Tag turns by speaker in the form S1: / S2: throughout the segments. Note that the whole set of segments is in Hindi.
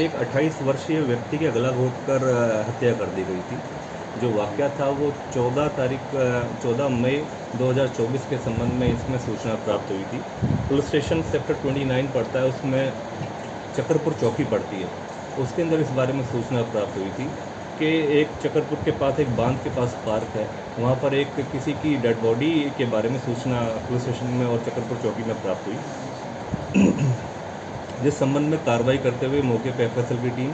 S1: एक 28 वर्षीय व्यक्ति के गला घोंटकर हत्या कर दी गई थी। जो वाक़या था वो 14 मई 2024 के संबंध में इसमें सूचना प्राप्त हुई थी। पुलिस स्टेशन सेक्टर 29 पड़ता है, उसमें चकरपुर चौकी पड़ती है। उसके अंदर इस बारे में सूचना प्राप्त हुई थी कि एक चकरपुर के पास एक बांध के पास पार्क है, वहाँ पर एक किसी की डेड बॉडी के बारे में सूचना पुलिस स्टेशन में और चकरपुर चौकी में प्राप्त हुई। जिस संबंध में कार्रवाई करते हुए मौके पर एफएसएल की टीम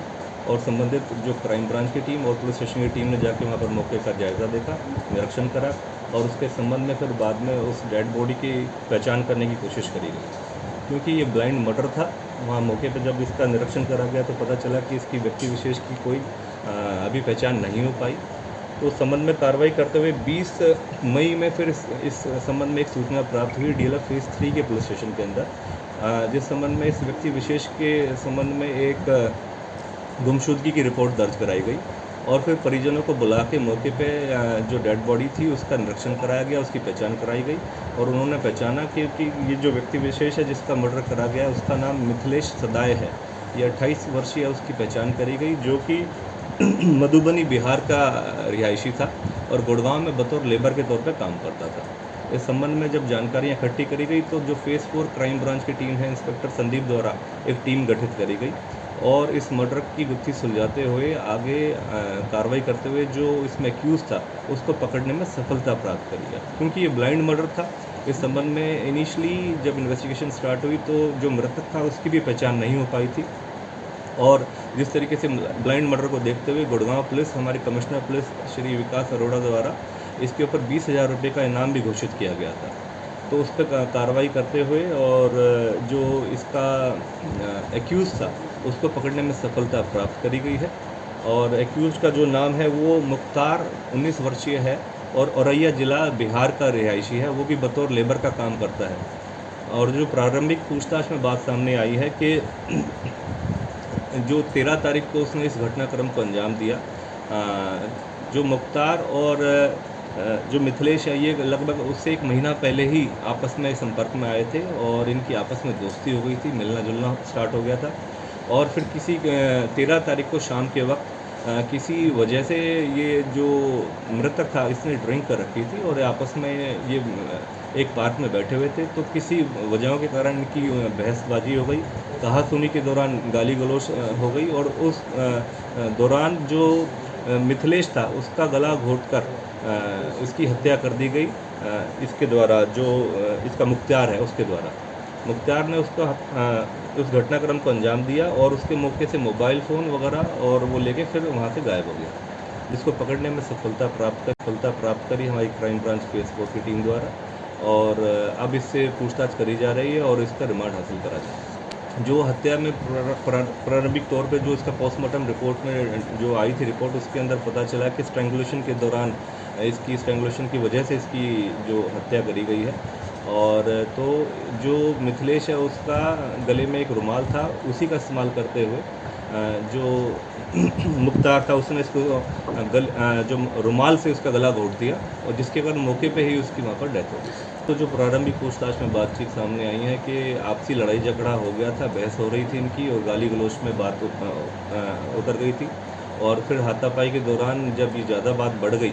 S1: और संबंधित जो क्राइम ब्रांच की टीम और पुलिस स्टेशन की टीम ने जाके वहाँ पर मौके का जायज़ा देखा, निरीक्षण करा और उसके संबंध में फिर बाद में उस डेड बॉडी की पहचान करने की कोशिश करी गई। क्योंकि ये ब्लाइंड मर्डर था, वहाँ मौके पर जब इसका निरीक्षण करा गया तो पता चला कि इसकी व्यक्ति विशेष की कोई अभी पहचान नहीं हो पाई। तो उस संबंध में कार्रवाई करते हुए 20 मई में फिर इस संबंध में एक सूचना प्राप्त हुई डीएलएफ फेज़ 3 के पुलिस स्टेशन के अंदर, जिस संबंध में इस व्यक्ति विशेष के संबंध में एक गुमशुदगी की रिपोर्ट दर्ज कराई गई और फिर परिजनों को बुला के मौके पे जो डेड बॉडी थी उसका निरीक्षण कराया गया, उसकी पहचान कराई गई और उन्होंने पहचाना कि ये जो व्यक्ति विशेष है जिसका मर्डर करा गया उसका नाम मिथिलेश सदाए है। ये 28 वर्षीय उसकी पहचान करी गई, जो कि मधुबनी बिहार का रिहायशी था और गुड़गांव में बतौर लेबर के तौर पर काम करता था। इस संबंध में जब जानकारियाँ इकट्ठी करी गई तो जो फेज़ 4 क्राइम ब्रांच की टीम है, इंस्पेक्टर संदीप द्वारा एक टीम गठित करी गई और इस मर्डर की गुत्थी सुलझाते हुए आगे कार्रवाई करते हुए जो इसमें एक्यूज़ था उसको पकड़ने में सफलता प्राप्त करी है। क्योंकि ये ब्लाइंड मर्डर था, इस संबंध में इनिशियली जब इन्वेस्टिगेशन स्टार्ट हुई तो जो मृतक था उसकी भी पहचान नहीं हो पाई थी और जिस तरीके से ब्लाइंड मर्डर को देखते हुए गुड़गांव पुलिस, हमारे कमिश्नर पुलिस श्री विकास अरोड़ा द्वारा इसके ऊपर 20,000 रुपये का इनाम भी घोषित किया गया था। तो उस पर कार्रवाई करते हुए और जो इसका एक्यूज़ था उसको पकड़ने में सफलता प्राप्त करी गई है और एक्यूज़ का जो नाम है वो मुख्तार 19 वर्षीय है और औरैया ज़िला बिहार का रिहायशी है, वो भी बतौर लेबर का काम करता है। और जो प्रारंभिक पूछताछ में बात सामने आई है कि जो 13 तारीख को उसने इस घटनाक्रम को अंजाम दिया, जो मुख्तार और जो मिथिलेश है ये लगभग उससे 1 महीना पहले ही आपस में संपर्क में आए थे और इनकी आपस में दोस्ती हो गई थी, मिलना जुलना स्टार्ट हो गया था और फिर किसी 13 तारीख को शाम के वक्त किसी वजह से ये जो मृतक था इसने ड्रिंक कर रखी थी और आपस में ये एक पार्क में बैठे हुए थे, तो किसी वजहों के कारण इनकी बहसबाजी हो गई, कहा-सुनी के दौरान गाली गलौज हो गई और उस दौरान जो मिथिलेश था उसका गला घोंटकर इसकी हत्या कर दी गई इसके द्वारा, जो इसका मुख्तार है उसके द्वारा। मुख्तार ने उसको उस घटनाक्रम को अंजाम दिया और उसके मौके से मोबाइल फ़ोन वगैरह और वो लेके फिर वहाँ से गायब हो गया, जिसको पकड़ने में सफलता प्राप्त करी हमारी क्राइम ब्रांच फेज़ 4 की टीम द्वारा और अब इससे पूछताछ करी जा रही है और इसका रिमांड हासिल करा जाए। जो हत्या में प्रारंभिक तौर पे जो इसका पोस्टमार्टम रिपोर्ट में जो आई थी रिपोर्ट, उसके अंदर पता चला कि स्ट्रैंगुलेशन के दौरान इसकी स्ट्रैंगुलेशन की वजह से इसकी जो हत्या करी गई है और तो जो मिथिलेश है उसका गले में एक रुमाल था, उसी का इस्तेमाल करते हुए जो मुख्तार था उसने इसको जो रुमाल से उसका गला घोंट दिया और जिसके बाद मौके पे ही उसकी वहाँ पर डेथ हो गई। तो जो प्रारंभिक पूछताछ में बातचीत सामने आई है कि आपसी लड़ाई झगड़ा हो गया था, बहस हो रही थी इनकी और गाली गलौज में बात उतर गई थी और फिर हाथापाई के दौरान जब ये ज़्यादा बात बढ़ गई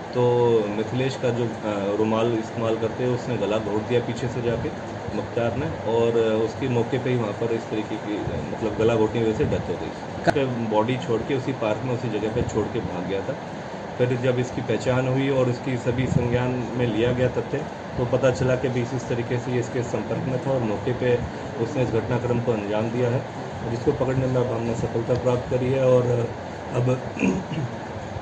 S1: तो मिथिलेश का जो रुमाल इस्तेमाल करते हुए उसने गला घोंट दिया पीछे से जाके मुख्तार ने और उसके मौके पे ही वहाँ पर इस तरीके की मतलब गला घोटने की वजह से डेथ हो गई। बॉडी छोड़ के उसी पार्क में उसी जगह पे छोड़ के भाग गया था। फिर जब इसकी पहचान हुई और इसकी सभी संज्ञान में लिया गया तथ्य तो पता चला कि भी इस तरीके से ये इसके संपर्क में था और मौके पे उसने इस घटनाक्रम को अंजाम दिया है, जिसको पकड़ने में अब हमने सफलता प्राप्त करी है और अब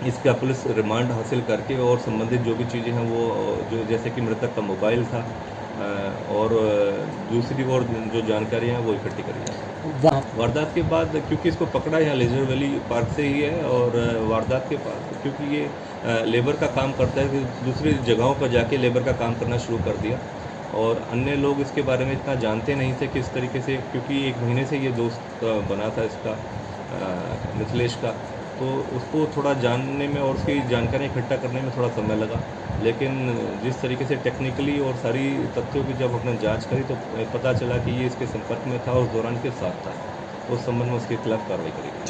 S1: इसका पुलिस रिमांड हासिल करके और संबंधित जो भी चीज़ें हैं वो जो जैसे कि मृतक का मोबाइल था और दूसरी और जो जानकारियाँ हैं वो इकट्ठी करी है। वारदात के बाद क्योंकि इसको पकड़ा यहाँ लेजर वैली पार्क से ही है और वारदात के बाद क्योंकि ये लेबर का काम करता है, दूसरी जगहों पर जाके लेबर का काम करना शुरू कर दिया और अन्य लोग इसके बारे में इतना जानते नहीं थे कि इस तरीके से, क्योंकि 1 महीने से ये दोस्त बना था इसका मिथिलेश का, तो उसको थोड़ा जानने में और उसकी जानकारी इकट्ठा करने में थोड़ा समय लगा। लेकिन जिस तरीके से टेक्निकली और सारी तथ्यों की जब हमने जांच करी तो पता चला कि ये इसके संपर्क में था और उस दौरान के साथ था। उस संबंध में उसके खिलाफ कार्रवाई करेगी।